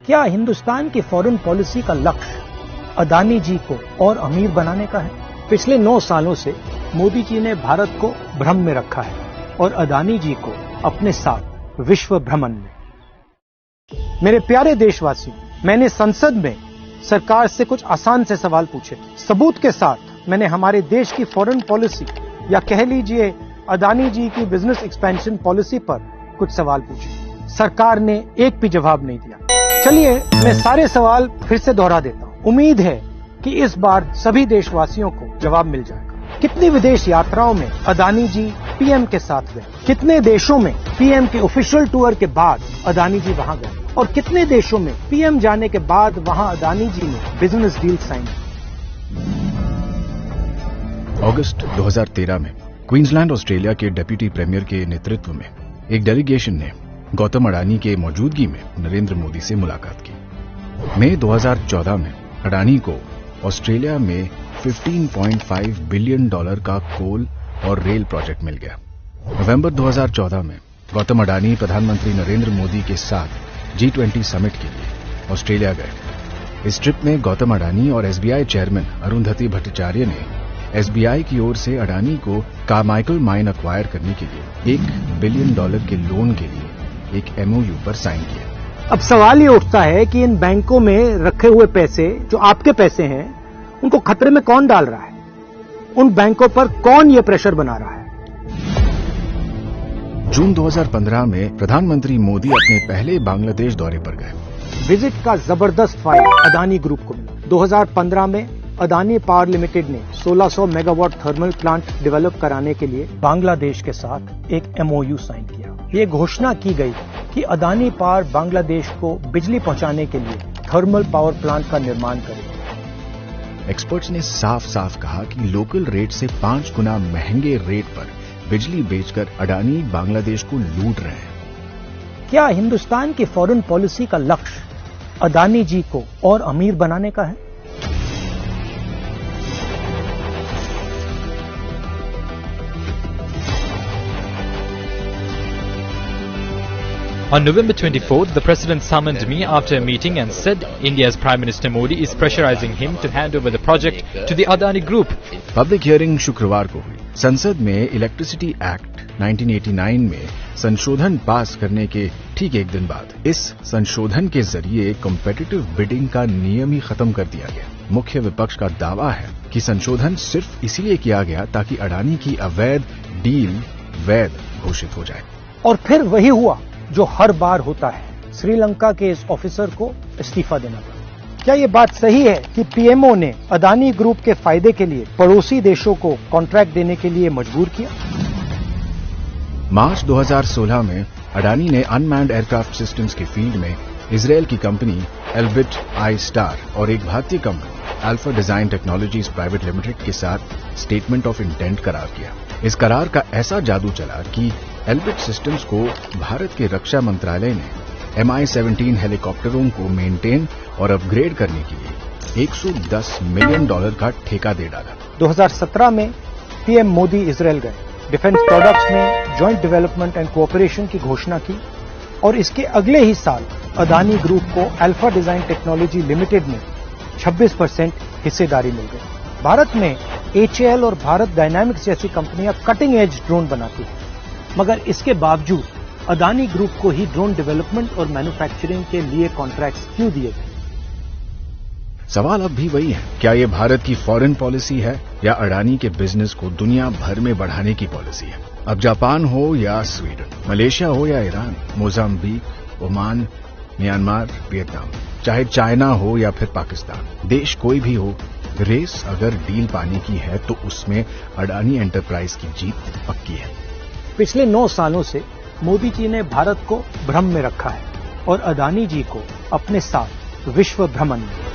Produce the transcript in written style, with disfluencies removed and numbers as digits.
क्या हिंदुस्तान की foreign policy का लक्ष्य अदानी जी को और अमीर बनाने का है? पिछले 9 सालों से मोदी जी ने भारत को भ्रम में रखा है और अदानी जी को अपने साथ विश्व भ्रमण में। मेरे प्यारे देशवासियों, मैंने संसद में सरकार से कुछ आसान से सवाल पूछे। सबूत के साथ मैंने हमारे देश की फॉरेन पॉलिसी या कह लीजिए अदानी जी की बिजनेस एक्सपेंशन पॉलिसी पर कुछ सवाल पूछे। सरकार ने एक भी जवाब नहीं दिया। चलिए मैं सारे सवाल फिर से दोहरा देता हूं। उम्मीद है कि इस बार सभी देशवासियों को जवाब मिल जाएगा। कितनी विदेश यात्राओं में अदानी जी पीएम के साथ गए? कितने देशों में पीएम के ऑफिशियल टूर के बाद अदानी जी वहां गए? और कितने देशों में पीएम जाने के बाद वहां अदानी जी ने बिजनेस डील साइन की? अगस्त 2013 में क्वींसलैंड ऑस्ट्रेलिया के डिप्टी प्रीमियर के नेतृत्व में एक डेलीगेशन ने गौतम अडानी के मौजूदगी में नरेंद्र मोदी से मुलाकात की। मई 2014 में अडानी को ऑस्ट्रेलिया में $15.5 बिलियन का कोल और रेल प्रोजेक्ट मिल गया। नवंबर 2014 में गौतम अडानी प्रधानमंत्री नरेंद्र मोदी के साथ G20 समिट के लिए ऑस्ट्रेलिया गए। इस ट्रिप में गौतम अडानी और एसबीआई चेयरमैन अरुंधति भट्टाचार्य ने एसबीआई की ओर से अडानी को कार्माइकल माइन अक्वायर करने के लिए $1 बिलियन के लोन के लिए एक एमओयू पर साइन किया। अब सवाल ये उठता है कि इन बैंकों में रखे हुए पैसे जो आपके पैसे हैं, उनको खतरे में कौन डाल रहा है? उन बैंकों पर कौन ये प्रेशर बना रहा है? जून 2015 में प्रधानमंत्री मोदी अपने पहले बांग्लादेश दौरे पर गए। विजिट का जबरदस्त फायदा अदानी ग्रुप को मिला। 2015 में अदानी पावर लिमिटेड ने 1600 मेगावाट थर्मल प्लांट डेवलप कराने के लिए बांग्लादेश के साथ एक एमओयू साइन किया। ये घोषणा की गई कि अदानी पावर बांग्लादेश को बिजली पहुंचाने के लिए थर्मल पावर प्लांट का निर्माण करेगी। एक्सपर्ट्स ने साफ साफ कहा कि लोकल रेट से 5 गुना महंगे रेट पर बिजली बेचकर अडानी बांग्लादेश को लूट रहे हैं। क्या हिंदुस्तान की फॉरेन पॉलिसी का लक्ष्य अदानी जी को और अमीर बनाने का है? On November 24th, the President summoned me after a meeting and said India's Prime Minister Modi is pressurizing him to hand over the project to the Adani Group. Public hearing शुक्रवार को हुई। संसद में इलेक्ट्रिसिटी एक्ट 1989 में संशोधन पास करने के ठीक एक दिन बाद इस संशोधन के जरिए कॉम्पिटिटिव बिडिंग का नियम ही खत्म कर दिया गया। मुख्य विपक्ष का दावा है कि संशोधन सिर्फ इसलिए किया गया ताकि अडानी की अवैध डील वैध घोषित हो जाए। और फिर वही हुआ जो हर बार होता है, श्रीलंका के इस ऑफिसर को इस्तीफा देना पड़ा। क्या ये बात सही है कि पीएमओ ने अदानी ग्रुप के फायदे के लिए पड़ोसी देशों को कॉन्ट्रैक्ट देने के लिए मजबूर किया? मार्च 2016 में अडानी ने अनमैन्ड एयरक्राफ्ट सिस्टम्स के फील्ड में इजरायल की कंपनी एल्बिट आई स्टार और एक भारतीय company alpha design technologies private limited के साथ स्टेटमेंट ऑफ इंटेंट करार किया। इस करार का ऐसा जादू चला कि एल्बिट सिस्टम्स को भारत के रक्षा मंत्रालय ने MI-17 हेलीकॉप्टरों को मेंटेन और अपग्रेड करने के लिए $110 मिलियन का ठेका दे डाला। 2017 में पीएम मोदी इजरायल गए। डिफेंस प्रोडक्ट्स में जॉइंट डेवलपमेंट एंड कोऑपरेशन की घोषणा की और इसके अगले ही साल अदानी ग्रुप को अल्फा डिजाइन टेक्नोलॉजी लिमिटेड में 26% हिस्सेदारी मिल गई। भारत में HAL और भारत डायनामिक्स जैसी कंपनियां कटिंग एज ड्रोन बनाती हैं, मगर इसके बावजूद अदानी ग्रुप को ही ड्रोन डेवलपमेंट और मैन्युफैक्चरिंग के लिए कॉन्ट्रैक्ट्स क्यों दिए गए? सवाल अब भी वही है, क्या ये भारत की फॉरेन पॉलिसी है या अडानी के बिजनेस को दुनिया भर में बढ़ाने की पॉलिसी है? अब जापान हो या स्वीडन, मलेशिया हो या Iran, Mozambique, Oman, Myanmar, Vietnam, चाहे चाइना हो या फिर पाकिस्तान, देश कोई भी हो, रेस अगर डील पाने की है तो उसमें अडानी एंटरप्राइज की जीत पक्की है। पिछले 9 सालों से मोदी जी ने भारत को भ्रम में रखा है और अदानी जी को अपने साथ विश्व भ्रमण में।